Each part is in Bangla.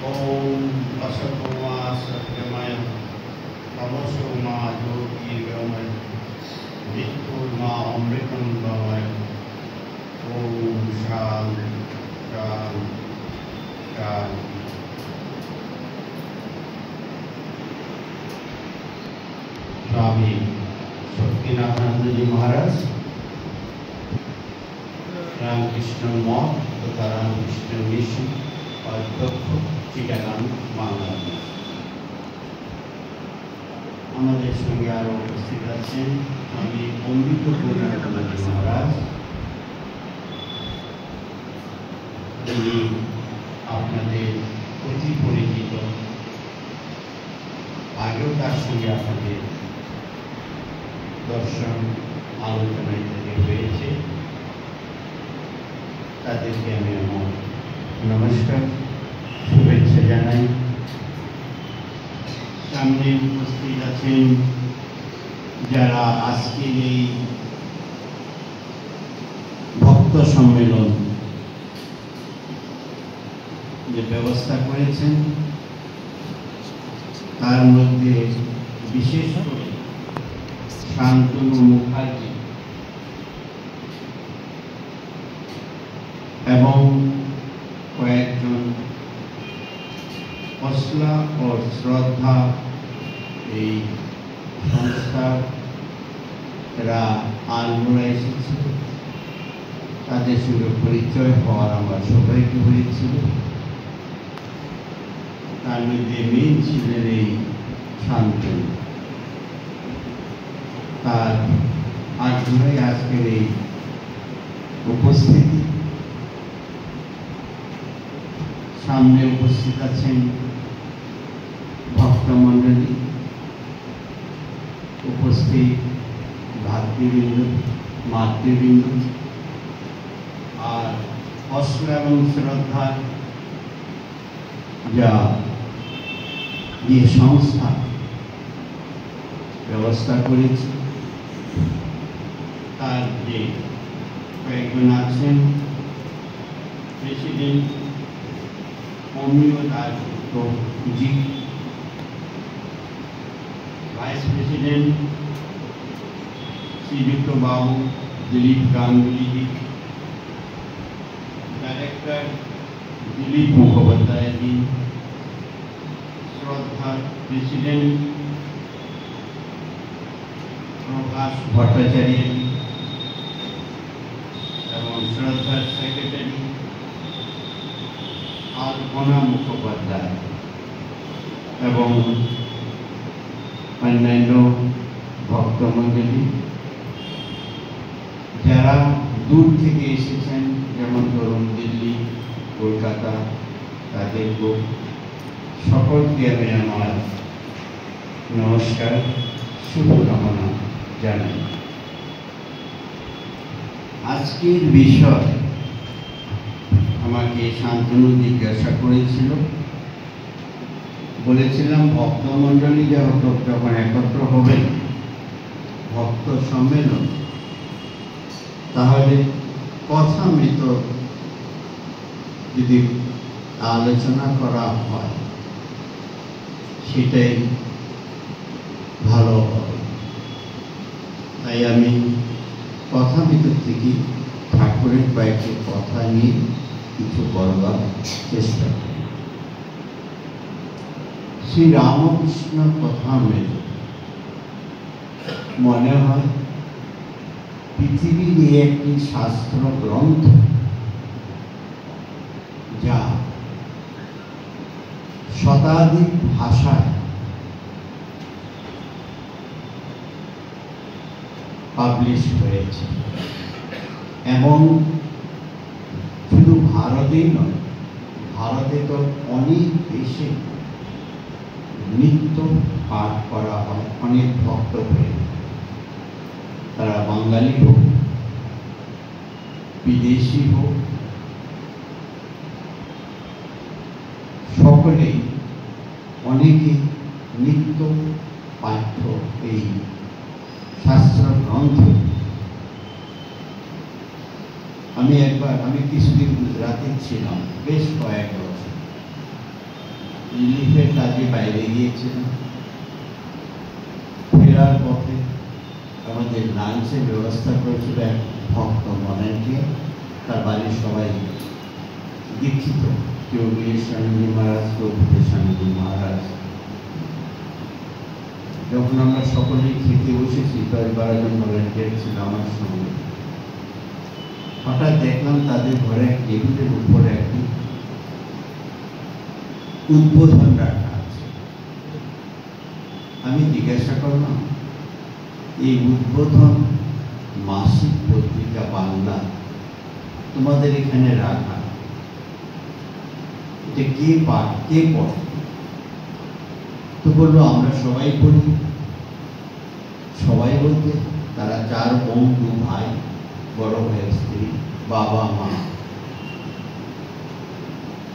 ओम असतोमा सत्यमय तमसोमा ज्योतिर्गमय मृत्युर्मा अमृतंगमय। ओम शांति शांति शांति। स्वामी शक्तिनारायण जी महाराज रामकृष्ण मठ तथा रामकृष्ण मिशन अध्यक्ष चिटागांग बांग्लादेश। हमारे संगे आरो उपस्थित आছেন स्वामी अमृत पूर्णानंद जी महाराज। যিনি আপনাদের অতি পরিচিত, আগেও তার সঙ্গে আপনাদের দর্শন আলোচনা ইত্যাদি হয়েছে। তাদেরকে আমি আমার নমস্কার শুভেচ্ছা জানাই। সামনে উপস্থিত আছেন যারা আজকের এই ভক্ত সম্মেলন যে ব্যবস্থা করেছেন, তার মধ্যে বিশেষ করে শান্তনু মুখার্জি এবং কয়েকজন হসলা ও শ্রদ্ধা এই সংস্থারা আলমোড়া এসেছিল। তাদের সঙ্গে পরিচয় হওয়ার আমার সবাইকে হয়েছিল। তার মধ্যে মেন ছিলেন এই শান্তনু। তার আগ্রহে আজকের এই উপস্থিতি। সামনে উপস্থিত আছেন ভক্তমণ্ডলী, উপস্থিত ভাতৃবৃন্দ, মাতৃবৃন্দ, আর হসলা এবং শ্রদ্ধা যা যে সংস্থা ব্যবস্থা করেছে, তার যে কয়েকজন আছেন, প্রেসিডেন্ট অমিয় দাসগুপ্ত জি, ভাইস প্রেসিডেন্ট শ্রীযুক্ত বাবু দিলীপ গাঙ্গুলি জি, ডাইরেক্টর দিলীপ মুখোপাধ্যায় জি, শ্রদ্ধা প্রেসিডেন্ট প্রকাশ ভট্টাচার্য জি এবং শ্রদ্ধার সেক্রেটারি আলপনা মুখোপাধ্যায় এবং অন্যান্য ভক্তমণ্ডলী যারা দূর থেকে এসেছেন, যেমন ধরুন দিল্লি, কলকাতা, তাদের সকলকে আমি আমার নমস্কার শুভকামনা জানাই। আজকের বিষয় আমাকে শান্তনু জিজ্ঞাসা করেছিল, বলেছিলাম ভক্তমণ্ডলী যখন একত্র হবেন ভক্ত সম্মেলন, তাহলে কথামৃত যদি আলোচনা করা হয় সেটাই ভালো হবে। তাই আমি কথামৃত থেকে ঠাকুরের কয়েকটি কথা নিয়ে কিছু বলবার চেষ্টা করি। শ্রী রামকৃষ্ণ কথামৃত মনে হয় পৃথিবীর একটি শাস্ত্র গ্রন্থ, যা শতাধিক ভাষায় পাবলিশ হয়েছে এবং শুধু ভারতেই নয়, ভারতে তো অনেক দেশে নিত্য পাঠ করা হয় অনেক ভক্ত হয়ে। তারা বাঙালি হোক, বিদেশি হোক, সকলেই অনেকে নিত্য পাঠ্য এই শাস্ত্র গ্রন্থ। আমি কিছুদিন গুজরাটে ছিলাম বেশ কয়েক বছর। রিলিফের কাজে বাইরে গিয়েছিলাম। ফেরার পথে আমাদের লাঞ্চের ব্যবস্থা করেছিল এক ভক্ত মনেনকে, তার বাড়ির সবাই দীক্ষিত, কেউ বীর স্বামীজি মহারাজ, কেউ ভূপেশ স্বামীজি মহারাজ। যখন আমরা সকলেই খেতে বসেছি, 10-12 জন ভলেন্টিয়ার ছিল আমার সঙ্গে, হঠাৎ দেখলাম তাদের ঘরে এক টেবিলের উপরে একটি উদ্বোধন রাখা আছে। আমি জিজ্ঞাসা করলাম, এই উদ্বোধন মাসিক পত্রিকা বাংলা তোমাদের এখানে রাখা, এটা কে পাঠ, কে পড়ে? তো বললো, আমরা সবাই পড়ি। সবাই বলতে তারা 4 বোন 2 ভাই, বড় ভাইয়ের স্ত্রী, বাবা মা।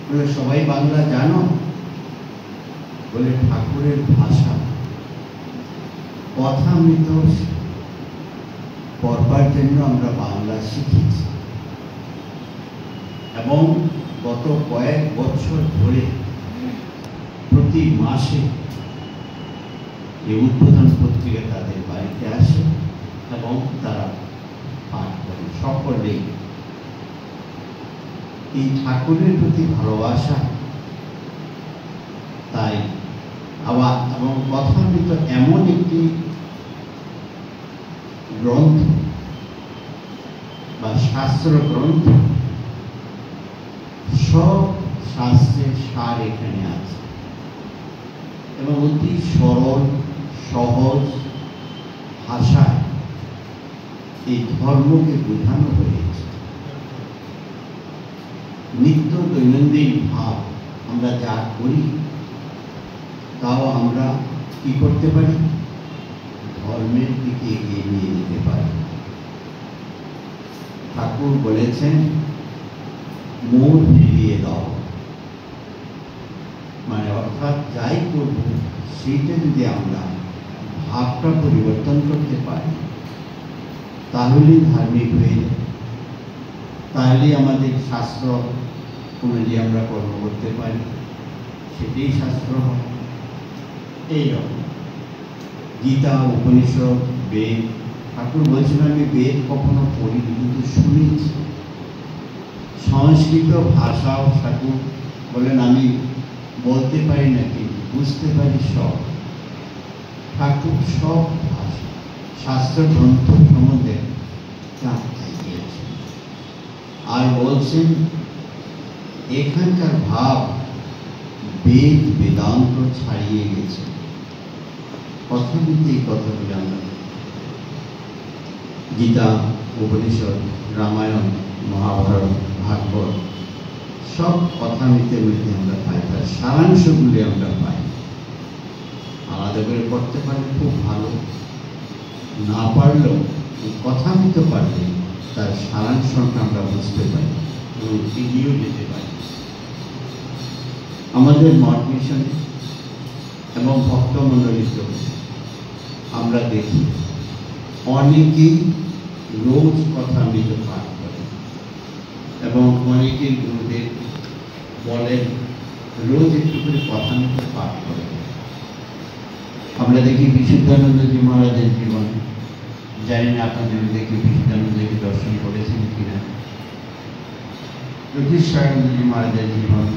বলে, সবাই বাংলা জানো? বলে, ঠাকুরের ভাষা কথামৃত পড়বার জন্য আমরা বাংলা শিখেছি, এবং গত কয়েক বছর ধরে প্রতি মাসে এই উদ্বোধন পত্রিকা তাদের বাড়িতে আসে এবং তারা পাঠ করে। সকলেই এই ঠাকুরের প্রতি ভালোবাসা, তাই আবার এবং কথামৃত এমন একটি গ্রন্থ বা শাস্ত্র গ্রন্থ, সব শাস্ত্রের সার এখানে আছে এবং অতি সরল সহজ ভাষায় এই ধর্মকে বোঝানো হয়েছে। নিত্য দৈনন্দিন ভাব আমরা যা করি, তাও আমরা কি করতে পারি? ধর্মের দিকে এগিয়ে নিয়ে যেতে পারি। ঠাকুর বলেছেন, মোড় ফিরিয়ে দাও, মানে অর্থাৎ যাই করব সেইটা যদি আমরা ভাবটা পরিবর্তন করতে পারি, তাহলেই ধার্মিক হয়ে যায়, তাহলে আমাদের শাস্ত্র অনুযায়ী আমরা কর্ম করতে পারি, সেটাই শাস্ত্র হয়। এইরকম গীতা, উপনিষদ, বেদ, ঠাকুর বলছেন, আমি বেদ কখনো পড়িনি কিন্তু শুনেছি। সংস্কৃত ভাষাও ঠাকুর বলেন, আমি বলতে পারি না কিন্তু বুঝতে পারি সব। ঠাকুর সব ভাষা শাস্ত্র গ্রন্থ সম্বন্ধে জানতে গিয়েছেন, আর বলছেন এখানকার ভাব বেদ বেদান্ত ছাড়িয়ে গেছে। কথা বলতে এই কথাগুলি আমরা গীতা, উপনিষদ, রামায়ণ, মহাভারত, ভাগবত সব কথামৃতের মধ্যে আমরা পাই, তার সারাংশগুলি আমরা পাই। আলাদা করে পড়তে পারলে খুব ভালো, না পারলেও কথামৃত পারলে তার সারাংশটা আমরা বুঝতে পারি এবং এগিয়েও যেতে পারি। আমাদের মঠ মিশনে এবং ভক্তমণ্ডলীতে আমরা দেখি অনেকেই রোজ কথামৃত পাঠ করে এবং অনেকেই গুরুদেব বলেন রোজ একটু করে কথামৃত পাঠ করে। আমরা দেখি বিশুদ্ধানন্দজি মহারাজের জীবন, জানি না আপনাদের দেখি বিশুদ্ধানন্দকে দর্শন করেছেন কিনা। জ্যোতিষানন্দজি মহারাজের জীবন,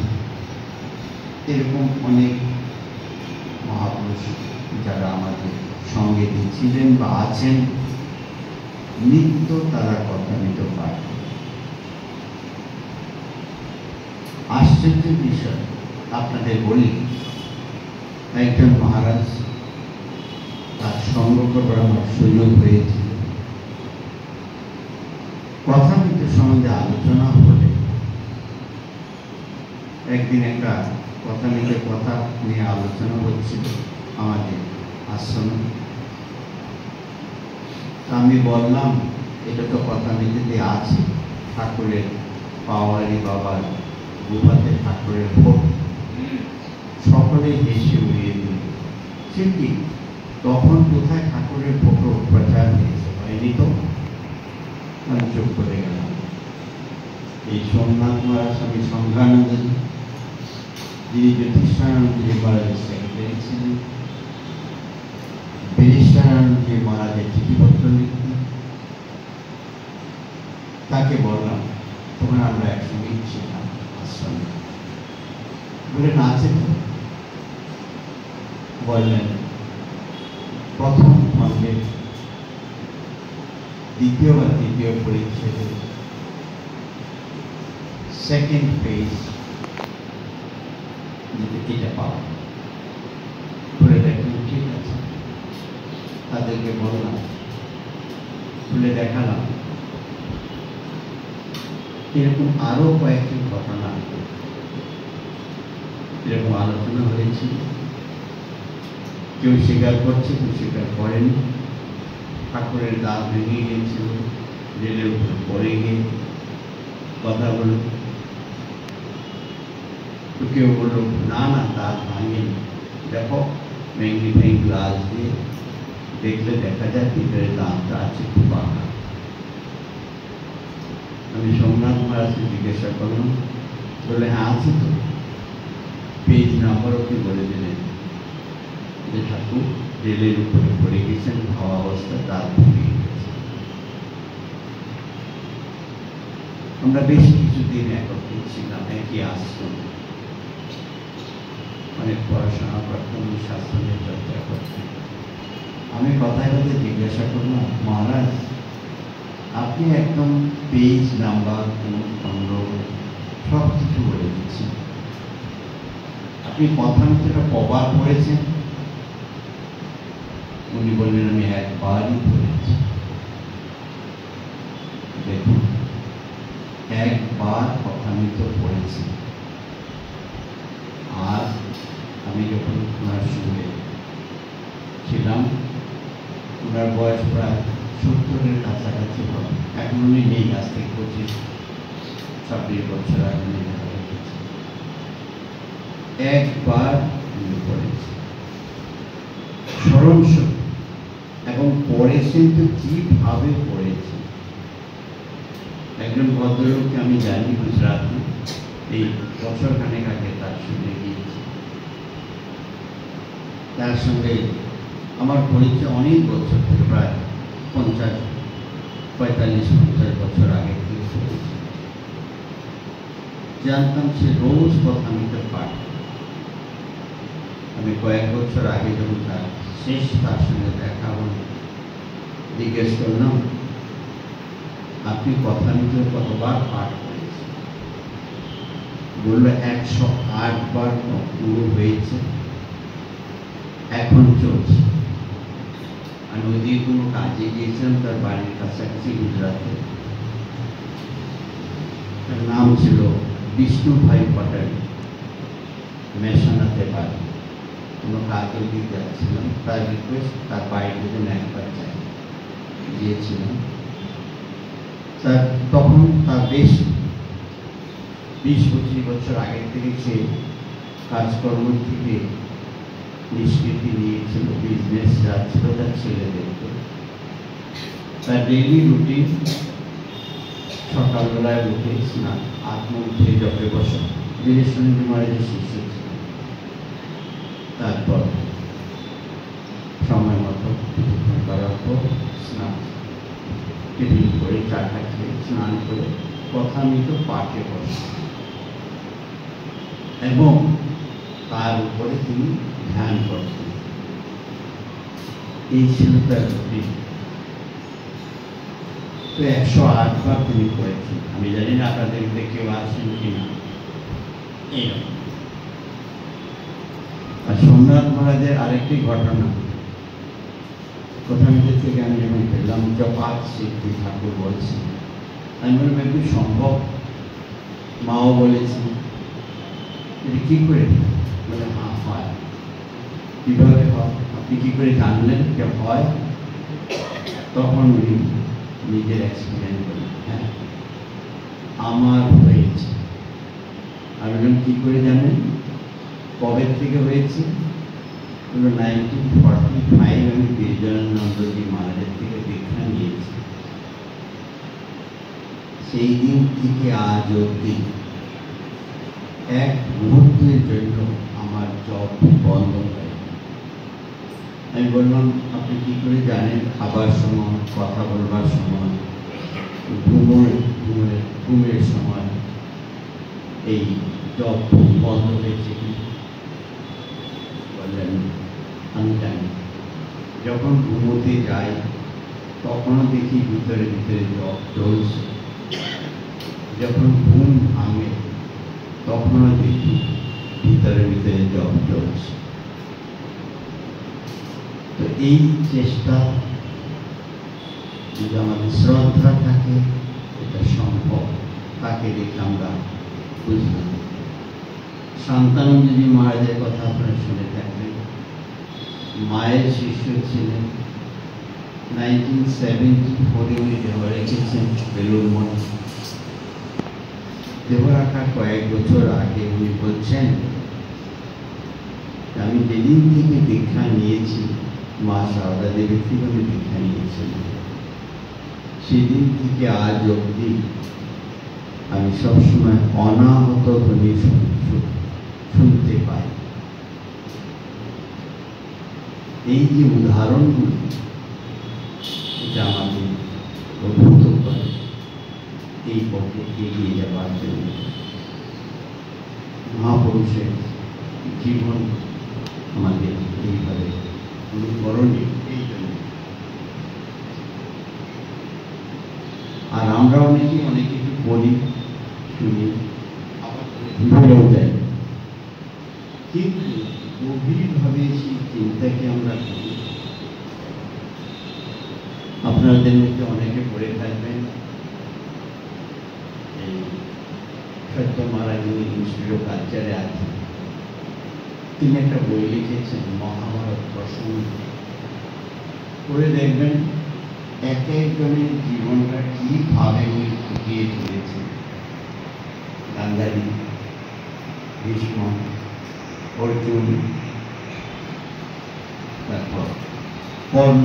এরকম অনেক মহাপুরুষ যারা আমাদের সঙ্গে ছিলেন বা আছেন, নিত্য তারা কথামৃত পাঠ করে। আশ্চর্যের বিষয় আপনাদের বলি, একজন মহারাজ, তার সঙ্গ করবার আমার সুযোগ হয়েছিল। কথামৃত সম্বন্ধে আলোচনা হলে একদিন একটা কথামৃতের কথা নিয়ে আলোচনা হচ্ছিল আমাদের আশ্রমে। আমি বললাম, এটা তো কথামৃতে আছে, ঠাকুরের পাওয়ারি বাবার গুহাতে ঠাকুরের ভোগ। সকলে হেসে উড়িয়ে দিল। সে কি, তখন কোথায় ঠাকুরের ফটো প্রচার হয়েছে? হয়নি তো। আমি চুপ করে গেলাম। এই সোমনাথ মহারাজ স্বামী সংঘানন্দজি যিনি জ্যোতিষানন্দজি মহারাজের সেক্রেটারি ছিলেন, ব্যারিস্টারানন্দজি মহারাজের চিঠিপত্র লিখতেন। তাকে বললাম, তখন আমরা একসঙ্গেই ছিলাম আশ্রমে, বলে না আছে তো? বললেন প্রথম খণ্ডের দ্বিতীয় বা তৃতীয় পরিচ্ছেদে সেকেন্ড পেজ এটা পাওয়া। খুলে দেখলাম, ঠিক আছে। তাদেরকে বললাম, খুলে দেখালাম, এরকম আরো কয়েকটি ঘটনা এরকম আলোচনা হয়েছিল। কেউ স্বীকার করছে, কেউ স্বীকার করেনি। ঠাকুরের দাঁত ভেঙে গিয়েছিল, রেলের উপরে পড়ে গিয়ে কথা বলল। তো কেউ বলল, না না, দাঁত ভাঙেনি, দেখো ম্যাগনিফাইং গ্লাস দিয়ে দেখলে দেখা যায় ভিতরে দাঁতটা আছে খুব বাঁকা। আমি সোমনাথ মহারাজকে জিজ্ঞাসা করলাম, বলে হ্যাঁ আছে তো। পেজ নাম্বার ওকে বলে দিলেন যে ঠাকুর রেলের উপরে পড়ে গেছেন, হাওয়া অবস্থা দাঁত ভেঙে গেছে। আমরা বেশ কিছুদিন একত্রিত ছিলাম একই আশ্রমে, অনেক পড়াশোনা করতাম, শাস্ত্রের চর্চা করতাম। আমি কথায় কথায় জিজ্ঞাসা করলাম, মহারাজ আপনি একদম পেজ নাম্বার খণ্ড সব কিছু বলে দিচ্ছেন, আপনি কথা মতো কবার পড়েছেন? উনি বললেন, আমি একবারই পড়েছি। দেখুন, একবার কথামৃত পড়েছি। আর আমি যখন ওনার সঙ্গে ছিলাম, ওনার বয়স প্রায় 70-এর কাছাকাছি হবে। এখন উনি নেই, আজ থেকে 25-26 বছর আগে উনি মারা গেছেন। একবার উনি পড়েছি স্মরণশক্তি, এবং পড়েছেন তো কিভাবে পড়েছেন। একজন ভদ্রলোককে আমি জানি গুজরাটে, এই বছরখানেক আগে তার সঙ্গে গিয়েছি। তার সঙ্গে আমার পরিচয় অনেক বছর থেকে, প্রায় 45-50 বছর আগে থেকে হয়েছে। জানতাম সে রোজ কথামৃত পাঠ। আমি কয়েক বছর আগে যখন তার সঙ্গে দেখা হল, জিজ্ঞেস করলাম, আপনি কথামৃত কতবার পাঠ করেছেন? বললো 108 বার পুরো হয়েছে, এখন চলছে। আমি ওইদিকে কোনো কাজে গিয়েছিলাম, তার বাড়ির কাছাকাছি গুজরাটে। তার নাম ছিল বিষ্ণু ভাই পটেল, মেশানাতে বাড়ি। কোনো কাজের দিকে যাচ্ছিলাম, তার রিকোয়েস্ট তার বাড়িতে যেন একবার যাই, গিয়েছিলাম। তখন তার বেশ 20-25 বছর আগে থেকে সে কাজকর্ম থেকে নিষ্কৃতি নিয়েছিল, বিজনেস যাচ্ছিল তার ছেলেদেরকে। তার ডেইলি রুটিন, সকালবেলায় উঠে স্নান, আত্মউঠে জপে বসা, বীরেশ্বরী মহারাজের শিষ্য ছিল। তারপর সময় মতো কিছুক্ষণ করার পর স্নান, টিফিন করে চাটা খেয়ে স্নান করে কথামৃত পাঠে বসে, এবং তার উপরে তিনি ধ্যান করতেন। এই ছিল তার রুটিন। তো 108 বার তিনি করেছেন। আমি জানি না আপনাদের মধ্যে কেউ আছেন কিনা এইরকম। আর সোমনাথ মহারাজের আরেকটি ঘটনা, কথামৃত থেকে আমি যখন পেলাম, জপাত সিদ্ধি ঠাকুর বলছেন, আমি বললাম একটু সম্ভব? মাও বলেছেন, এটা কি করে? বলে হ্যাঁ হয়। কিভাবে হয়? আপনি কি করে জানলেন যে হয়? তখন উনি নিজের এক্সপিরিয়েন্স বলেন, হ্যাঁ আমার হয়েছে। আমি বললাম কি করে জানেন? কবে থেকে হয়েছে? 1945 আমি বীরজনানন্দজি মহারাজের থেকে দীক্ষা নিয়েছি। সেই দিন থেকে আজ অবধি এক মুহূর্তের জন্য আমার জব বন্ধ হয়। আমি বললাম, আপনি কি করে জানেন খাবার সময়, কথা বলবার সময়, ঘুমের সময় এই জব বন্ধ হয়েছে? বললেন, আমি জানি। যখন ঘুমোতে যাই তখনও দেখি ভিতরে ভিতরে জব চলছে, যখন ঘুম ভাঙে তখনও দেখি ভিতরে ভিতরে জব চলছে। তো এই চেষ্টা যদি আমাদের শ্রদ্ধা থাকে, এটা সম্ভব। তাকে দেখে আমরা বুঝলাম। শান্তানন্দজি মহারাজের কথা আপনারা শুনে থাকবেন। মায়ের শিষ্য ছিলেন। 1974 উনি দেহ রেখেছেন বেলুড় মঠে। দেহ রাখার কয়েক বছর আগে উনি বলছেন, আমি যেদিন থেকে দীক্ষা নিয়েছি, মা সারদা দেবীর থেকে আমি দীক্ষা নিয়েছেন, সেদিন থেকে আজ অবধি আমি সবসময় অনাহত ধ্বনি শুনতে পাই। এই যে উদাহরণগুলো, এটা আমাদের অভূত করে এই পথে এগিয়ে যাবার জন্য। মহাপুরুষের জীবন আমাদের এইভাবে অনুকরণীয়। এই জন্য আর আমরা অনেকে অনেক কিছু বলি, শুনি, আবার ভুলেও যাই, কিন্তু গভীরভাবে সেই চিন্তাকে আমরা করি। আপনাদের মধ্যে অনেকে পড়ে থাকবেন এই সত্য মহারাজ ইনস্টিটিউট অফ কালচারে আছেন। তিনি একটা বই লিখেছেন মহাভারত প্রসঙ্গ। পড়ে দেখবেন এক একজনের জীবনটা কিভাবে উনি ফুটিয়ে তুলেছেন। গান্ধারী, ভীষ্ম, অর্জুন, তারপর কর্ণ,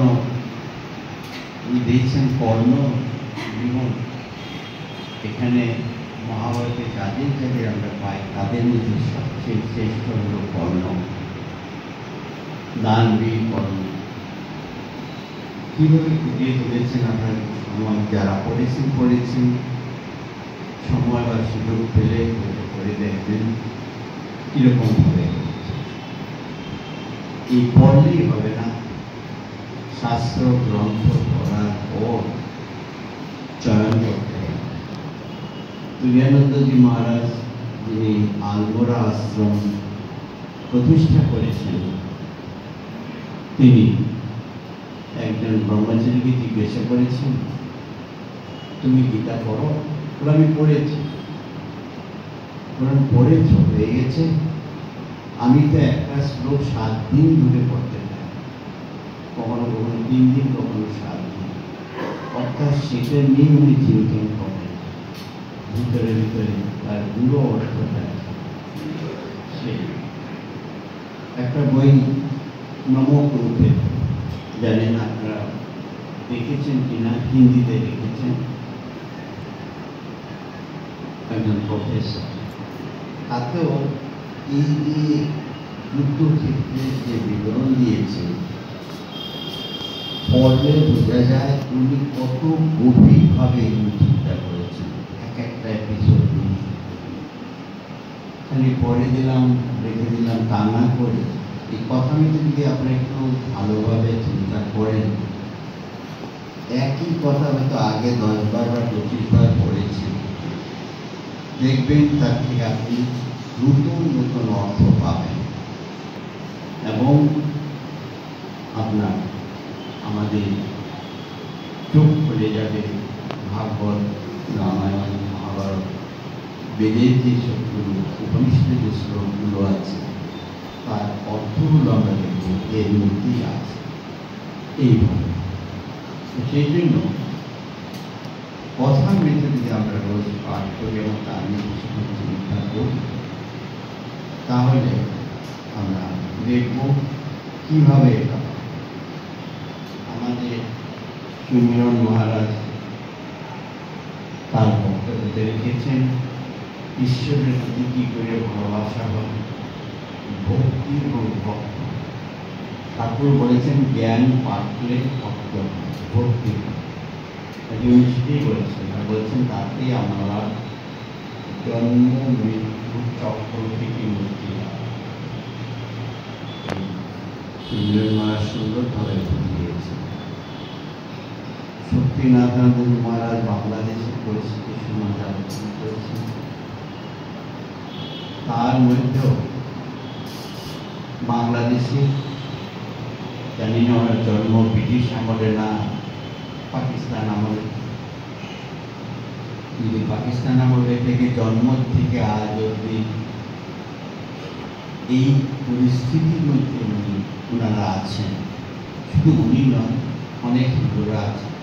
উনি দিয়েছেন কর্ণ জীবন। এখানে মহাভারতে যাদের যাদের আমরা পাই, তাদের মধ্যে সবচেয়ে শ্রেষ্ঠ হল কর্ণ, দানবীর কর্ণ। কিভাবে ফুটিয়ে তুলেছেন আপনার যারা পড়েছেন, সময় বা সুযোগ পেলে করে দেখবেন কিরকম ভাবে। এই পড়লেই হবে না, শাস্ত্র গ্রন্থ পড়ার পর চয়ন করতে হবে। তুরানন্দজি মহারাজ, যিনি আলমোড়া আশ্রম প্রতিষ্ঠা করেছেন, তিনি একজন ব্রহ্মচারীকে জিজ্ঞাসা করেছেন, তুমি গীতা পড়ো? আমি পড়েছি। পড়েছ, হয়ে গেছে? আমি তো একটা শ্লোক 7 দিন ধরে পড়তে পারি, কখনো কখনো 3 দিন, কখনো 7 দিন। অর্থাৎ সেটা নিয়ে উনি চিন্তন করেন, ভিতরে ভিতরে তার পুরো অর্থটা। সে একটা বই নমক রূপে, জানেন আপনারা দেখেছেন কিনা, হিন্দিতে লিখেছেন একজন প্রফেসর। তাতেও এই যে যুদ্ধক্ষেত্রে যে বিবরণ দিয়েছে, পড়লে বোঝা যায় উনি কত গভীরভাবে চিন্তা করেছেন। এক একটা এপিসোড খালি পড়ে দিলাম, রেখে দিলাম তা না করে এই কথাগুলো যদি আপনি একটু ভালোভাবে চিন্তা করেন, একই কথা হয়তো আগে 10 বার বা 25 বার পড়েছেন, দেখবেন তার থেকে আপনি নতুন নতুন অর্থ পাবেন। এবং আপনার আমাদের চোখ খুলে যাবে। ভাগবত, রামায়ণ, মহাভারত, বেদের যে সবগুলো, উপনিষদের যে শ্লোকগুলো আছে, তার অর্থগুলো আমরা দেখব এর মধ্যেই আছে। এইভাবে সেই জন্য কথার মধ্যে যদি আমরা রোজ পাঠ করি এবং তার নিয়ে চিন্তা করি, তাহলে আমরা দেখব কিভাবে আমাদের সুমিরন মহারাজ তার বক্তব্যতে রেখেছেন ঈশ্বরের প্রতি কি করে ভালোবাসা হবে, ভক্তি এবং ভক্ত। ঠাকুর বলেছেন জ্ঞান পাঠলে ভক্ত ভক্তি, উনি সেটাই বলেছেন। আর বলছেন তাতে আমরা জন্ম মৃত্যু চক্র থেকে মুক্তি লাভ। মহারাজ সুন্দরভাবে বুঝিয়েছে। শক্তিনাথ মহারাজ বাংলাদেশের পরিস্থিতি সম্বন্ধে আলোচনা করেছেন। তার মধ্যেও বাংলাদেশে জানি না ওনার জন্ম ব্রিটিশ আমলে না পাকিস্তান আমলে, যদি পাকিস্তান আমলে থেকে জন্ম থেকে আজ অব্দি এই পরিস্থিতির মধ্যে ওনারা আছেন। শুধু উনি নয়, অনেক হিন্দুরা আছেন।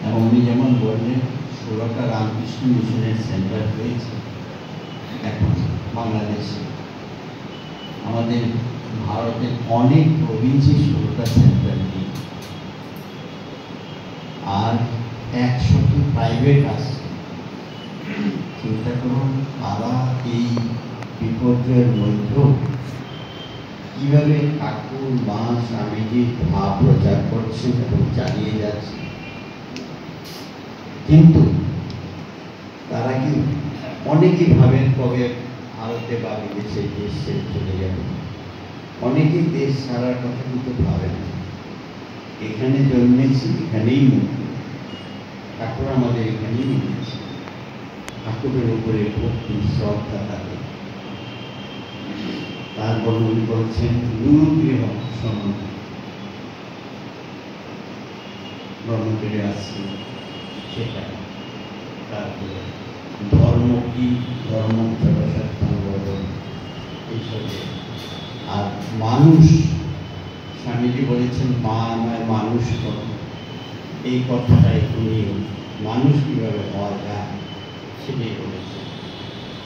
এবং উনি যেমন বললেন 16টা রামকৃষ্ণ মিশনের সেন্টার হয়েছে এখন বাংলাদেশে। আমাদের ভারতের অনেক প্রভিন্সে 16টা সেন্টার নেই, আর 100টি প্রাইভেট আছে। চিন্তা করুন তারা এই বিপর্যয়ের মধ্যেও কিভাবে ঠাকুর মা স্বামীজির ভাব প্রচার করছেন এবং চালিয়ে যাচ্ছে। কিন্তু তারা কি অনেকে ভাবেন কবে ভারতে বা বিদেশে দেশ ছেড়ে চলে যাবে, অনেকেই দেশ ছাড়ার কথা কিন্তু ভাবেন। এখানে জন্মেছি, এখানেই মুক্তি। ঠাকুর আমাদের এখানেই নিয়েছে। ঠাকুরের উপরে ভক্তি শ্রদ্ধা থাকে। তারপর উনি বলছেন গুরুগৃহ সনদ ব্রহ্মচর্যে আছে সেটা। তারপরে ধর্ম কি, ধর্ম এইসবে। আর মানুষ, স্বামীজি বলেছেন মা আমায় মানুষ করো, এই কথাটাই উনি মানুষ কিভাবে হওয়া যায় সেটাই বলেছেন।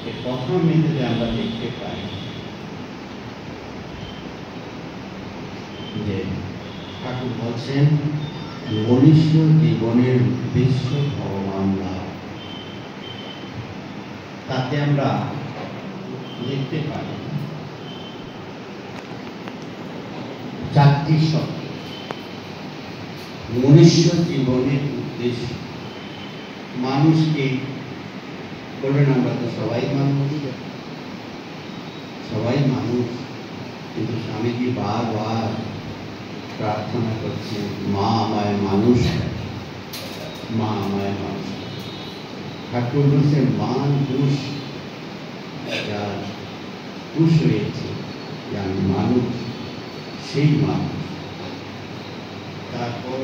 এই কথা মেয়েদের আমরা দেখতে পাই যে ঠাকুর বলছেন মনুষ্য জীবনের উদ্দেশ্য ভগবান লাভ। তাতে আমরা দেখতে পাই 4টি শব্দ। মনুষ্য জীবনের উদ্দেশ্য, মানুষকে বলবেন আমরা তো সবাই মানুষ, সবাই মানুষ। কিন্তু স্বামীজি বারবার প্রার্থনা করছেন মা আমায় মানুষ, মা আমায় মানুষ। ঠাকুর বলছেন মান দোষ যার খুশ হয়েছে যে আমি মানুষ, সেই মানুষ। তারপর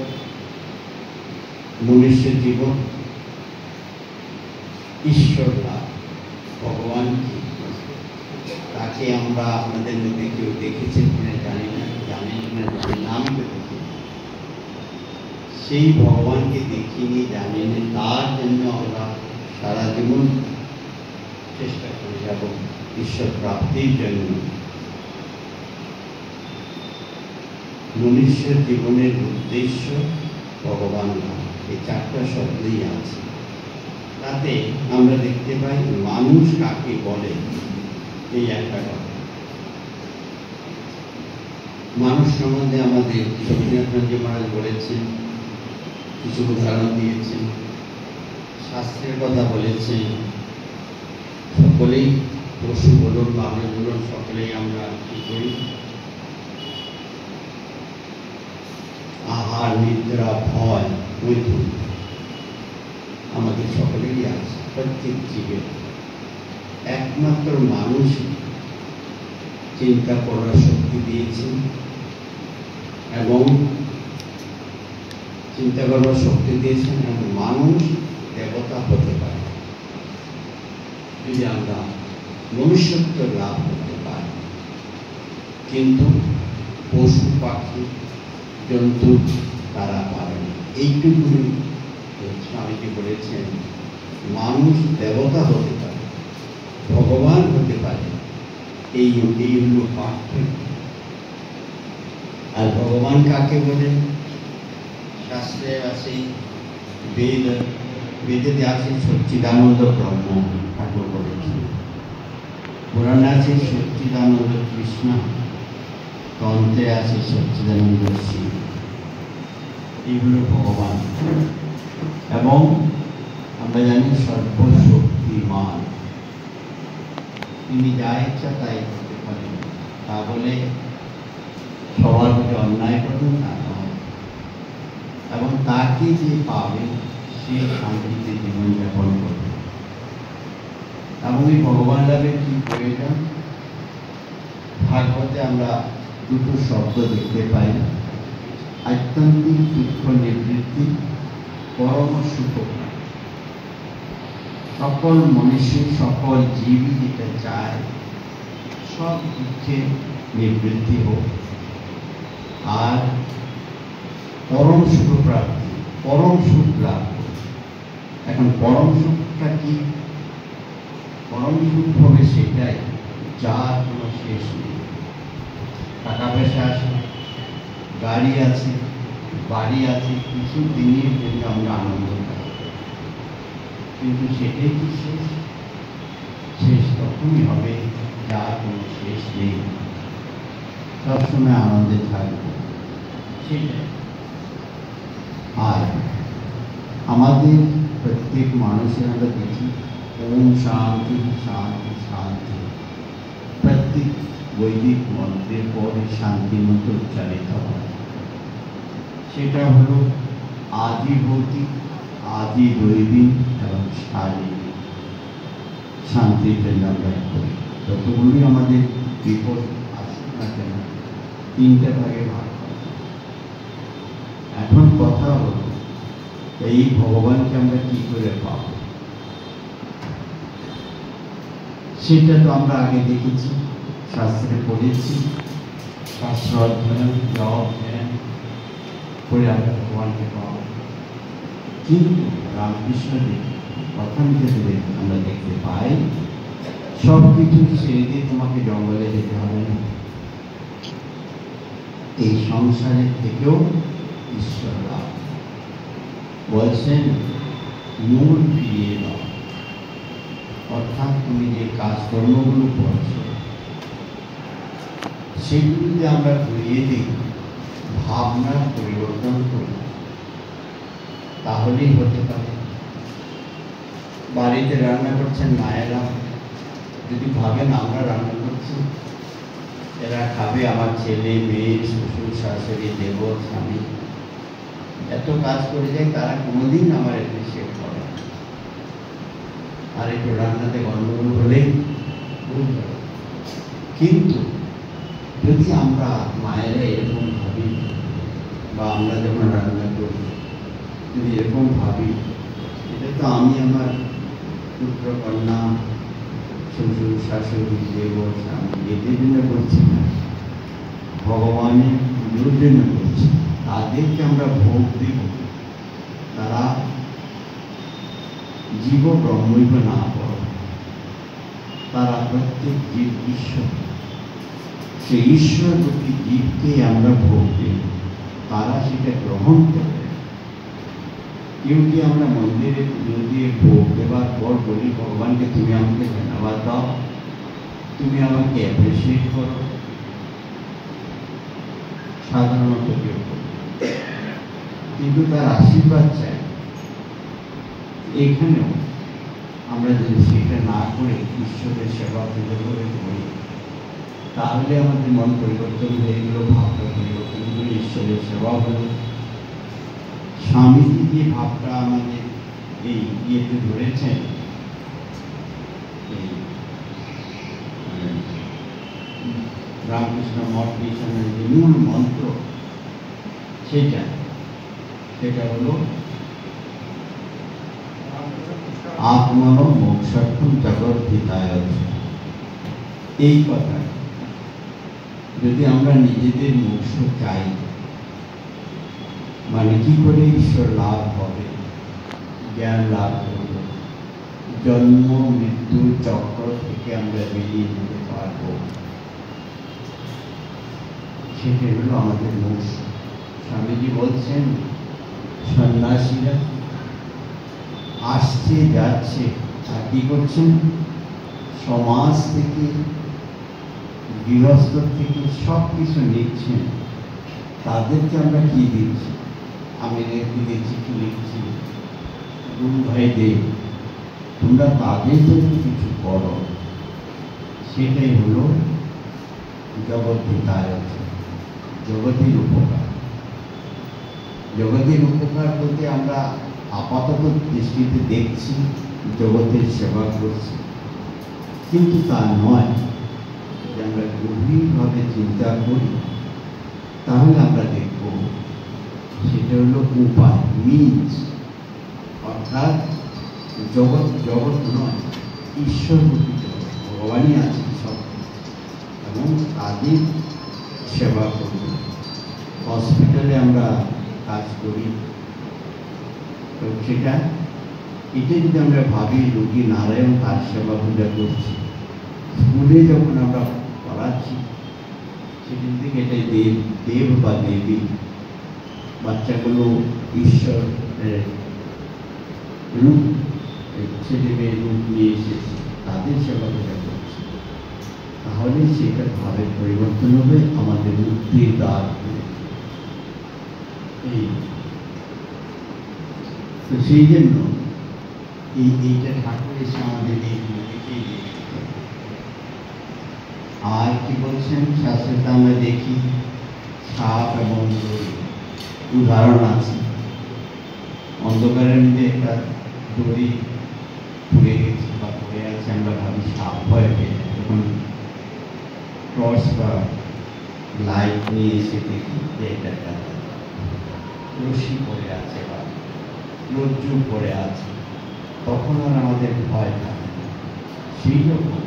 মনুষ্য জীবন, ঈশ্বর লাভ, ভগবান কি, তাকে আমরা আমাদের মধ্যে কেউ দেখেছেন কিনা জানি না, জানেন কিনা জানি না, আমি তো দেখি। সেই ভগবানকে দেখিনি, জানেন, তার জন্য আমরা সারা জীবন চেষ্টা করে যাব ঈশ্বর প্রাপ্তির জন্য। মনুষ্যের জীবনের উদ্দেশ্য ভগবান লাভ, এই 4টা শব্দই আছে। তাতে আমরা দেখতে পাই মানুষ কাকে বলে, এই একটা কথা। মানুষ সম্বন্ধে আমাদের শক্তিনাথ মহারাজ বলেছেন, কিছু উদাহরণ দিয়েছেন, শাস্ত্রের কথা বলেছেন। সকলেই পশু বলুন, মানুষ বলুন, সকলেই আমরা কি করি, আহার নিদ্রা ভয় মৈথুন আমাদের সকলেরই আছে, প্রত্যেক জীবের। একমাত্র মানুষ চিন্তা করার শক্তি দিয়েছেন এবং চিন্তা করবার শক্তি দিয়েছেন, এবং মানুষ দেবতা হতে পারে যদি আমরা মনুষ্যত্ব লাভ করতে পারি। কিন্তু পশু পাখি জন্তু তারা পারে না। এইটুকুনি স্বামীজি বলেছেন মানুষ দেবতা হতে পারে, ভগবান হতে পারে, এই হল পার্থক্য। আর ভগবান কাকে বলে? শাস্ত্রে আছে, বেদেতে আছে সচ্চিদানন্দ ব্রহ্ম। ঠাকুর বলেছেন। পুরাণে আছে সচ্চিদানন্দ কৃষ্ণ, তন্ত্রে আছে সচ্চিদানন্দ শিব, এগুলো ভগবান। এবং আমরা জানি সর্বশক্তিমান, তিনি যা ইচ্ছা তাই করতে পারেন। তা বলে সবার প্রতি অন্যায় করবেন তা নয়, এবং তাকে যে পাবে সে শান্তিতে জীবনযাপন করবে। এবং এই ভগবান লাভের কি প্রয়োজন? ভাগবতে আমরা দুটো শব্দ দেখতে পাই, আত্যন্তিক দুঃখ নিবৃত্তি, পরম সুখ। সকল মনুষ্য, সকল জীবই যেটা চায় সব দুঃখে নিবৃত্তি হোক আর পরম সুখ প্রাপ্তি, পরম সুখ লাভ। এখন পরম সুখটা কি? পরম সুখ হবে সেটাই যার কোনো শেষ নেই। টাকা পয়সা আছে, গাড়ি আছে, বাড়ি আছে, কিছু দিনের জন্য আমরা আনন্দ পাই, কিন্তু সেটাই কি শেষ? শেষ তখনই হবে যার কোনো শেষ নেই, সবসময় আনন্দে থাকবে সেটাই। আর আমাদের প্রত্যেক মানুষের আমরা দেখি ওম শান্তি শান্তি শান্তি, প্রত্যেক বৈদিক মন্ত্রের পরে শান্তি মন্ত্র উচ্চারিত হয়। সেটা হলো আদি ভৌতিক, আদি দৈবিক এবং শারীরিক শান্তির জন্য আমরা করি। যতগুলি আমাদের বিপদ আসুক না কেন, তিনটে ভাগে ভাগ করা। এখন কথা হলো এই ভগবানকে আমরা কি করে পাব? সেটা তো আমরা আগে দেখেছি, শাস্ত্রে পড়েছি। শাস্ত্র অধ্যয়ন, জপ ধ্যান করে আমরা ভগবানকে পাব। কিন্তু রামকৃষ্ণদেব প্রথম থেকে আমরা দেখতে পাই সব কিছু ছেড়ে দিয়ে তোমাকে জঙ্গলে যেতে হবে না, এই সংসারের থেকেও ঈশ্বর লাভ। বলছেন মূল ফিরিয়ে দাও, অর্থাৎ তুমি যে কাজকর্মগুলো করছো সেগুলিতে আমরা ঘুরিয়ে দিই, ভাবনার পরিবর্তন করি, তাহলেই হতে পারে। বাড়িতে রান্না করছেন মায়েরা, যদি ভাবেন আমরা রান্না করছি, এরা খাবে, আমার ছেলে মেয়ে শ্বশুর শাশুড়ি দেবর স্বামী এত কাজ করে যায়, তারা কোনোদিন আমার অ্যাপ্রিসিয়েট করে না। আর একটু রান্নাতে গন্ডগোল হলেই বুঝতে হবে। কিন্তু যদি আমরা মায়েরা এরকম ভাবি, বা আমরা যখন রান্না করি যদি এরকম ভাবি, এটা তো আমি আমার পুত্র কন্যা শ্বশুর শাশুড়ি দেবর স্বামী এদের জন্য করছি না, ভগবানের পুজোর জন্য করছি। তাদেরকে আমরা ভোগ দেব, তারা জীব ব্রহ্মৈব না পড়ে, তারা প্রত্যেক জীব ঈশ্বর, সেই ঈশ্বররূপী জীবকে আমরা ভোগ দেব, তারা সেটা গ্রহণ করবে। কেউ কি আমরা মন্দিরে পুজো দিয়ে ভোগ দেওয়ার পর বলি ভগবানকে তুমি আমাকে ধন্যবাদ দাও, তুমি আমাকে অ্যাপ্রিসিয়েট করো? সাধারণত কেউ, কিন্তু তার আশীর্বাদ চাই। এখানেও আমরা যদি সেটা না করে ঈশ্বরের সেবা পুজো করে করি, তাহলে আমাদের মন পরিবর্তন হয়ে গেল, ভাবটা পরিবর্তন করে ঈশ্বরের সেবা হল। স্বামীজি যে ভাবটা আমাদের এই ইয়েতে ধরেছেন, এই রামকৃষ্ণ মঠ মিশনের যে মূল মন্ত্র, সেটা হলো আত্মন মোক্ষার্থম জগৎ হিতায়। এই কথা যদি আমরা নিজেদের মোক্ষ চাই, মানে কি করে ঈশ্বর লাভ হবে, জ্ঞান লাভ করব, জন্ম মৃত্যু চক্র থেকে আমরা বেরিয়ে যেতে পারব, সেটা হলো আমাদের মোক্ষ। স্বামীজি বলছেন সন্ন্যাসীরা আসছে যাচ্ছে আর কি করছেন, সমাজ থেকে গৃহস্থ থেকে সব কিছু নিচ্ছেন। তাদেরকে আমরা কি দিচ্ছি? আমি দিকে চিঠি লিখছি, গুরু ভাইদের তোমরা তাদের জন্য কিছু করো। সেটাই হলো জগদ্ধিতায়, জগতের উপকার। জগতের উপকার বলতে আমরা আপাতত দৃষ্টিতে দেখছি জগতের সেবা করছি, কিন্তু তা নয়। যে আমরা গভীরভাবে চিন্তা করি তাহলে আমরা দেখব সেটা হলো উপায়, মিনস। অর্থাৎ জগৎ জগৎ নয়, ঈশ্বরমুখী জগৎ, ভগবানই আছে সব, এবং তাদের সেবা করব। হসপিটালে আমরা কাজ করি, তো এটা যদি আমরা ভাবি রোগী নারায়ণ তার সেবা পূজা করছি, স্কুলে যখন আমরা পড়াচ্ছি সেদিন থেকে এটাই দেব বা দেবী, বাচ্চাগুলো ঈশ্বরের রূপ, ছেলে মেয়ে রূপ নিয়ে এসেছে, তাদের সেবা পূজা করছে। তাহলে সেটা ভাবে পরিবর্তন হবে, আমাদের মুক্তির দ্বার। তো সেই জন্য এইটা ঠাকুর এসে আমাদের এইগুলো দেখেই দিয়েছে। আর কি বলছেন শাস্ত্রে আমরা দেখি সাপ এবং উদাহরণ আছে। অন্ধকারের মধ্যে একটা দড়ি পুড়ে গেছে বা পড়ে আছে, আমরা ভাবি সাপ ভয় পেয়ে যায়। তখন টর্চ বা লাইট নিয়ে এসে দেখি যে এটা একটা রশি পড়ে আছে বা রজ্জু পড়ে আছে, তখন আর আমাদের ভয় থাকে না। সেই রকম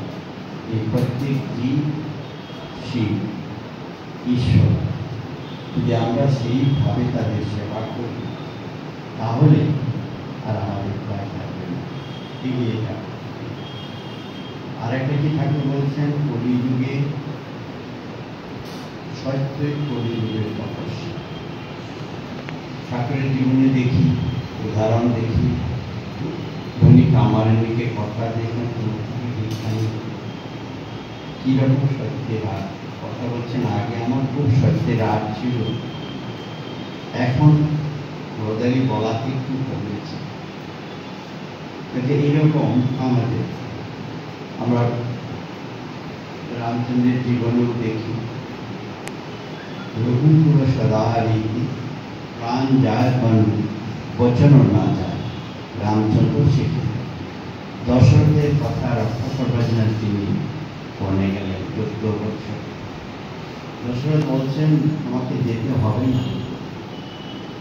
এই প্রত্যেক জীব শিব, ঈশ্বর, যদি আমরা সেইভাবে তাদের সেবা করি তাহলে আর আমাদের ভয় থাকবে না, এগিয়ে যাবে। আর একটা কি ঠাকুর বলছেন, কলিযুগে সত্যই কলিযুগের তপস্যা। ঠাকুরের জীবনে দেখি, উদাহরণ দেখি, ধনী কামারিনীকে কথা দেখুন, কিরকম সত্যের রাত কথা বলছেন। আগে আমার খুব সত্যের রাত ছিল, এখন রোদারি বলাতে একটু কমেছে। এইরকম আমাদের আমরা রামচন্দ্রের জীবনেও দেখি, রঘুকুল সদাহারি প্রাণ যায় বচনও না যায়। রামচন্দ্র শিখে দশরথের কথা রক্ষা করবার জন্য তিনি বনে গেলেন 14 বছর। দশরথ বলছেন আমাকে যেতে হবে না,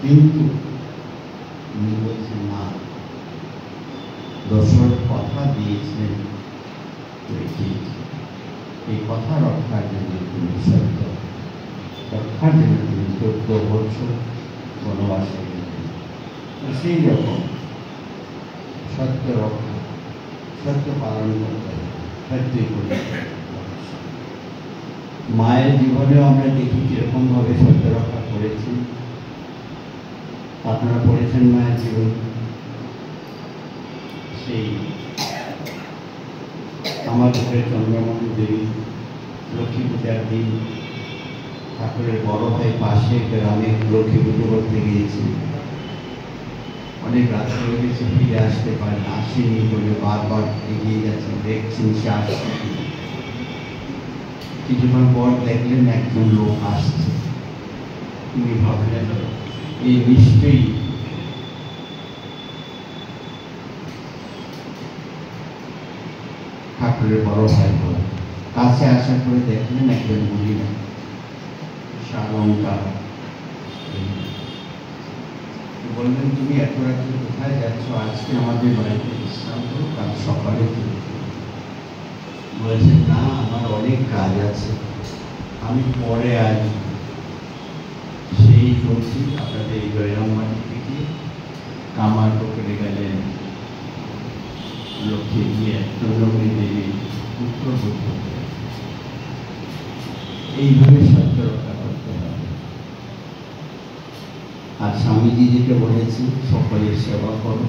কিন্তু উনি বলছেন না, দশরথ কথা দিয়েছেন, এই কথা রক্ষার জন্য তিনি সত্য রক্ষার জন্য তিনি 14 বছর বনবাসে গেলেন। তো সেই রকম সত্য রক্ষা, সত্য পালন করতে হবে, সত্যই করতে হবে। মায়ের জীবনেও আমরা দেখি কিরকম ভাবে সত্য রক্ষা করেছেন। আপনারা পড়েছেন মায়ের জীবন। সেই আমার ঘরে চন্দ্রমণি দেবী লক্ষ্মী পূজার দিন ঠাকুরের বড় ভাই পাশে গ্রামে লক্ষ্মী পুজো করতে গিয়েছি। অনেক রাত হয়ে গেছে, ফিরে আসতে পারেন, আসেনি বলে বারবার এগিয়ে গেছেন, দেখছেন সে আসছে। কিছুক্ষণ পর দেখলেন একজন লোক আসছে। তিনি ভাবলেন এই নিশ্চয়ই ঠাকুরের বড় ভাই বলে। কাছে আসা করে দেখলেন একজন মহিলা, সালঙ্কার। বললেন তুমি এত রাত্রে কোথায় যাচ্ছ? আজকে আমাদের বাড়িতে বিশ্রাম করো, কাল সকালে চলে। বলছেন না, আমার অনেক কাজ আছে, আমি পরে আসবো। সেই বলছি আপনাদের এই জয়রামবাটি থেকে কামার পকেটে গেলেন লক্ষ্মী গিয়ে চন্দ্রমণি দেবী উত্তর করতে। এইভাবে সত্য রক্ষা করতে হবে। আর স্বামীজি যেটা বলেছেন, সকলের সেবা করো,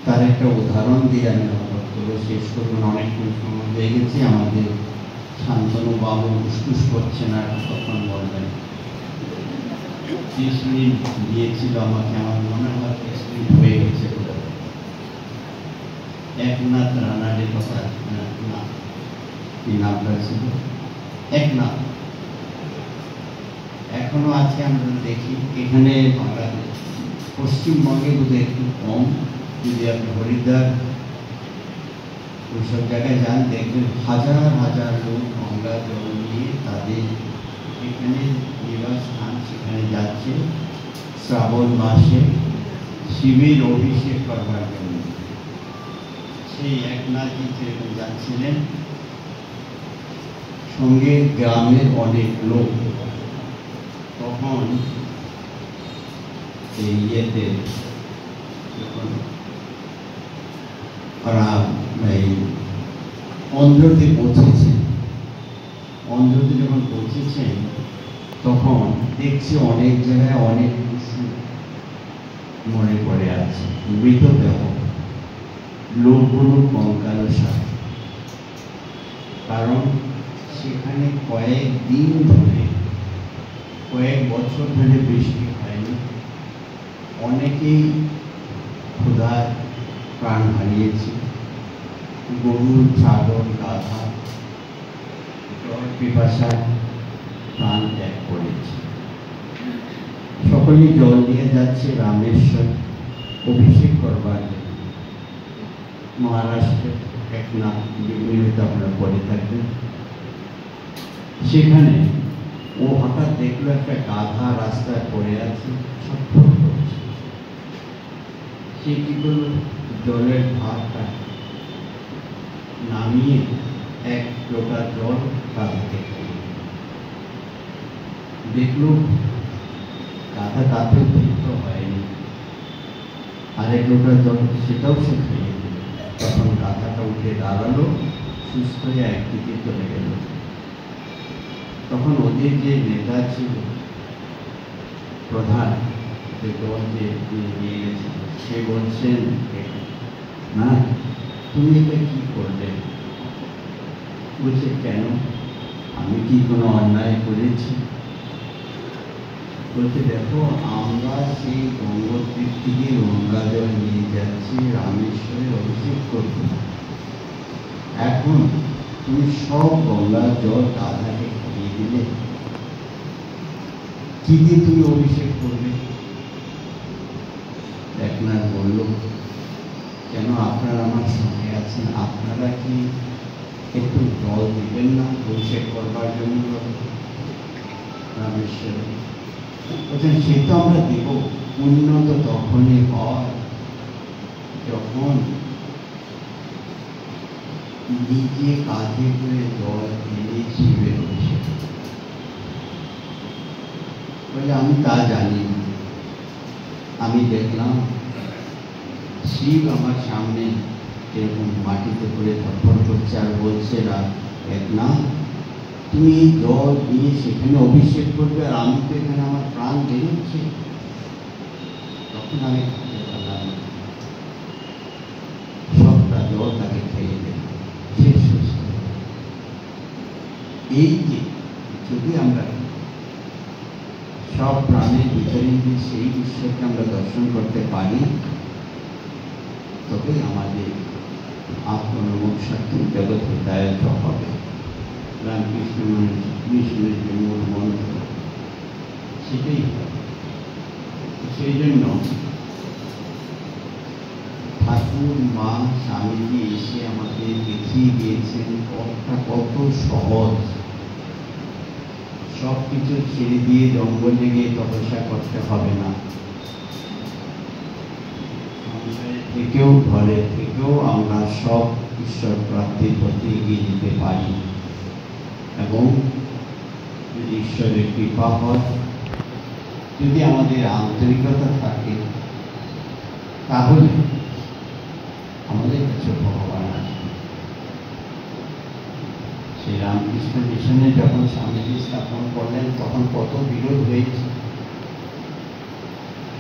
তার একটা উদাহরণ দিয়ে আমি আমার বক্তব্য শেষ করবেন। অনেকক্ষণ সময় হয়ে গেছে, আমাদের শান্তনু বাবু উসকুস করছেন আর তখন বলবেন। 30 মিনিট দিয়েছিল আমাকে, আমার মনে হয় 30 মিনিট হয়ে গেছে। একনাথ রানারের কথা না, কি নামটা ছিল, একনাথ এখনো আছে। আমরা দেখি এখানে বাংলাদেশ, পশ্চিমবঙ্গে বোধহয় একটু কম। যদি আপনি হরিদ্বার ওইসব জায়গায় যান, দেখবেন হাজার হাজার লোক গঙ্গা জল নিয়ে তাদের এখানে নিবাস স্থান সেখানে যাচ্ছে শ্রাবণ মাসে শিবের অভিষেক করবার জন্য। সেই একনাথজি সেরকম যাচ্ছিলেন, সঙ্গে গ্রামের অনেক লোক। তখন এই ইয়েতে যখন অন্ধ্রতে পৌঁছেছেন, অন্ধ্রতে যখন পৌঁছেছেন তখন দেখছি অনেক জায়গায় অনেক পশু মরে পড়ে আছে, মৃতদেহ, লোকগুলো কঙ্কালসার। কারণ সেখানে কয়েকদিন ধরে, কয়েক বছর ধরে বৃষ্টি হয়নি, অনেকেই ক্ষুধায় প্রাণ হারিয়েছে, গরু, ছাগল, গাধা জল পিপাসায় প্রাণ ত্যাগ করেছে। সকলেই জল নিয়ে যাচ্ছে রামেশ্বর অভিষেক করবার জন্য। মহারাষ্ট্রের একনাথ, যেগুলি আপনারা পড়ে থাকবেন, সেখানে ও হঠাৎ দেখলো একটা গাধা রাস্তায় পড়ে আছে, ছটফট করছে। সে কি করলো, জলের ভাতটা নামিয়ে এক লোটা জল গাধাকে খাইয়ে দেখলো। গাধা তাতেও তৃপ্ত হয়নি, আরেক লোটা জল সেটাও সে খাইয়ে দিল। তখন গাধাটা উঠে দাঁড়ালো, সুস্থ হয়ে একদিকে চলে গেল। তখন ওদের যে নেতা ছিল, প্রধান, যে দল যে নিয়ে গেছে, সে বলছেন, না তুমি এটা কি করলে? বলছে, কেন, আমি কি কোনো অন্যায় করেছি? বলছে, দেখো আমরা সেই গঙ্গোত্রীর থেকে গঙ্গা জল নিয়ে যাচ্ছি রামেশ্বরে অভিষেক করব। এখন তুমি সব গঙ্গার জল গাধাকে খাইয়ে দিলে, কি দিয়ে তুমি অভিষেক করবে? একনাথ বলল, কেন আপনারা আমার সঙ্গে আছেন, আপনারা কি একটু জল দিবেন না অভিষেক করবার জন্য রামেশ্বরে? বলছেন, সে তো আমরা দেব, পুণ্য তো তখনই হয় যখন নিজে কাঁধে করে জল এনে শিবের অভিষেক। বলে, আমি তা জানি না, আমি দেখলাম শিব আমার সামনে এরকম মাটিতে করে ধরফর করছে আর বলছে, একনাথ তুমি এই জল নিয়ে সেখানে অভিষেক করবে, আর আমি তো এখানে আমার প্রাণ বেরোচ্ছে। তখন আমি থাকতে পারলাম, সবটা জল তাকে খেয়ে দেব, সে সুস্থ। এই যে যদি আমরা সব প্রাণের ভিতরে যদি সেই ঈশ্বরকে আমরা দর্শন করতে পারি, তবে আমাদের আত্মনমোক্ষার্থী জগৎ হৃদয়ত হবে। রামকৃষ্ণ কৃষ্ণের যে মূল মন্ত্র, সেটাই হবে। সেই জন্য ঠাকুর, মা, স্বামীজি এসে আমাদের দেখিয়ে দিয়েছেন পথটা কত সহজ। সব কিছু ছেড়ে দিয়ে জঙ্গলে গিয়ে তপস্যা করতে হবে না, থেকেও ঘরে থেকেও আমরা সব ঈশ্বর প্রাপ্তির পথে এগিয়ে যেতে পারি। এবং যদি ঈশ্বরের কৃপা হয়, যদি আমাদের আন্তরিকতা থাকে, তাহলে আমাদের কাছে ভগবান আসবে। সেই রামকৃষ্ণ মিশনে যখন স্বামীজি স্থাপন করলেন, তখন কত বিরোধ হয়েছে।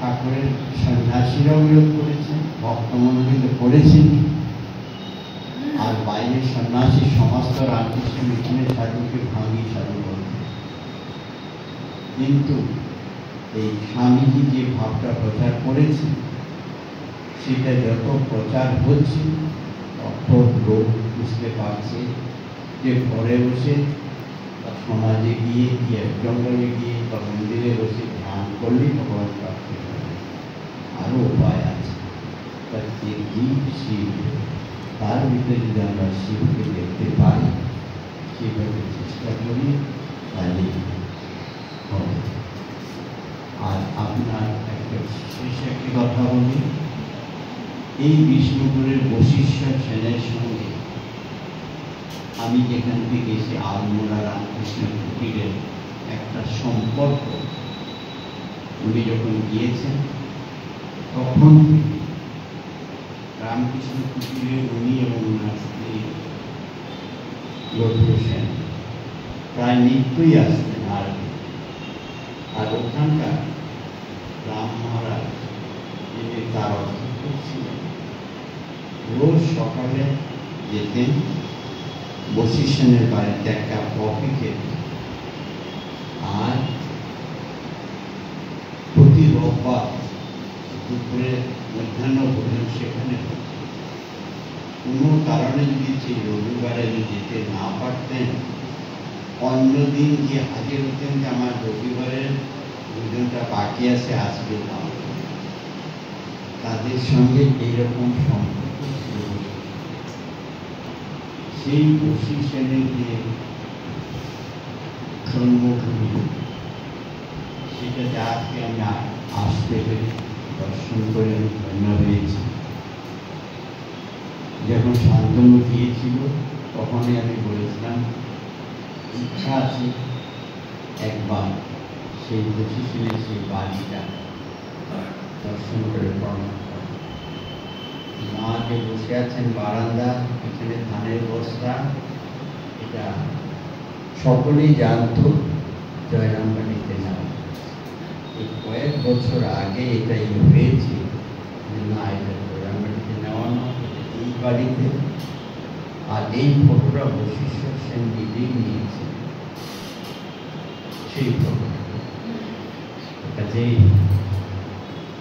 ঠাকুরের সন্ন্যাসীরাও বিরোধ করেছেন, ভক্তমন্ডলীতে করেছেন, আর বাইরে সন্ন্যাসী সমস্ত রামকৃষ্ণ মিশনের সাধুকে ভাঙি সাধু বলতে। কিন্তু এই স্বামীজি যে ভাবটা প্রচার করেছেন সেটা যত প্রচার হচ্ছে তত লোক বুঝতে পারছে যে ঘরে বসে বা সমাজে গিয়ে কি এক জঙ্গলে গিয়ে বা মন্দিরে বসে ধ্যান করলেই ভগবান প্রাপ্তি হবে। আরও উপায় আছে, তার যে জীব শিব, তার ভিতরে যদি আমরা শিবকে দেখতে পাই, সেভাবে চেষ্টা করি, তাহলে হবে। আর আপনার একটা শেষ একটি কথা বলি, এই বিষ্ণুপুরের বশিষ্ঠর সেনের সঙ্গে আমি যেখান থেকে এসে আলমোড়া রামকৃষ্ণ কুটিরের একটা সম্পর্ক, উনি যখন গিয়েছেন তখন থেকে রামকৃষ্ণ কুটিরে উনি এবং ওনার স্ত্রী লক্ষ্য সেন প্রায় নিত্যই আসতেন। আর ওখানকার রাম মহারাজ যিনি তার অধ্যক্ষ ছিলেন, রোজ সকালে যেতেন বশিষ্ঠের বাড়িতে একটা কফি খেতে, আর প্রতি রোববার দুপুরে মধ্যাহ্ন ভোজন সেখানে কোনো কারণে যদি সেই রবিবারে যেতে না পারতেন, অন্যদিন গিয়ে হাজির হতেন যে আমার রবিবারের ভোজনটা বাকি আছে, আজকে না। তাদের সঙ্গে এইরকম সম্পর্ক ছিল। সেই বশিষ্ঠের যে জন্মভূমি, সেটাতে আজকে আমি আসতে পেরে দর্শন করে আমি ধন্য হয়েছি। যখন শান্তনু গিয়েছিল তখনই আমি বলেছিলাম ইচ্ছা আছে একবার সেই বশিষ্ঠের সেই বাড়িটা দর্শন করে প্রণাম করা। মা যে বসে আছেন বারান্দা, এখানে ধানের বস্তা, এটা সকলেই জানত জয়রামবাটিতে যাওয়া। এই কয়েক বছর আগে এটাই হয়েছে, না এটা জয়রামবাটিতে নেওয়া না, এই বাড়িতে। আর এই ফটোটা বশিষ্ঠ সেন নিজেই নিয়েছে, সেই ফটো। কাজেই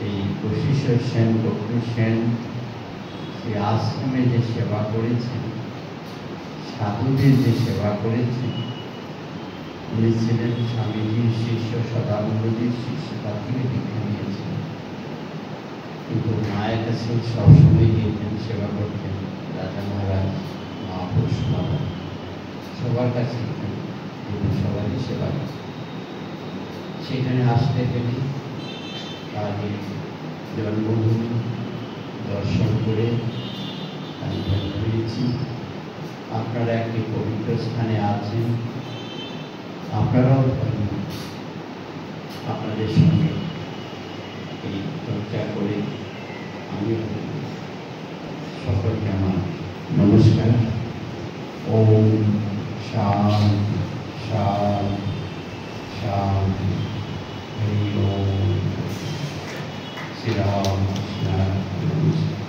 এই বশিষ্ঠ সেন, লক্ষ্মী সেন সেই আশ্রমে যে সেবা করেছেন, সাধুদের যে সেবা করেছেন, উনি ছিলেন স্বামীজির শিষ্য, সদানন্দজির শিষ্য, তার থেকে দীক্ষা নিয়েছিলেন। কিন্তু মায়ের কাছে সবসময় গিয়েছেন, সেবা করতেন। রাজা মহারাজ, মহাপুরুষ মহারাজ সবার কাছে সবারই সেবা করতেন। সেখানে আসতে পেরে তাদের জন্মভূমি দর্শন করে আমি ধন্য হয়েছি। আপনারা একটি পবিত্র স্থানে আছেন, আপনারাও ধন্য। আপনাদের সঙ্গে এই চর্চা করে আমি সকলকে আমার নমস্কার। ওম শান্তি শান্তি শান্তি। হরি ওম। শ্রীরাম কৃষ্ণ।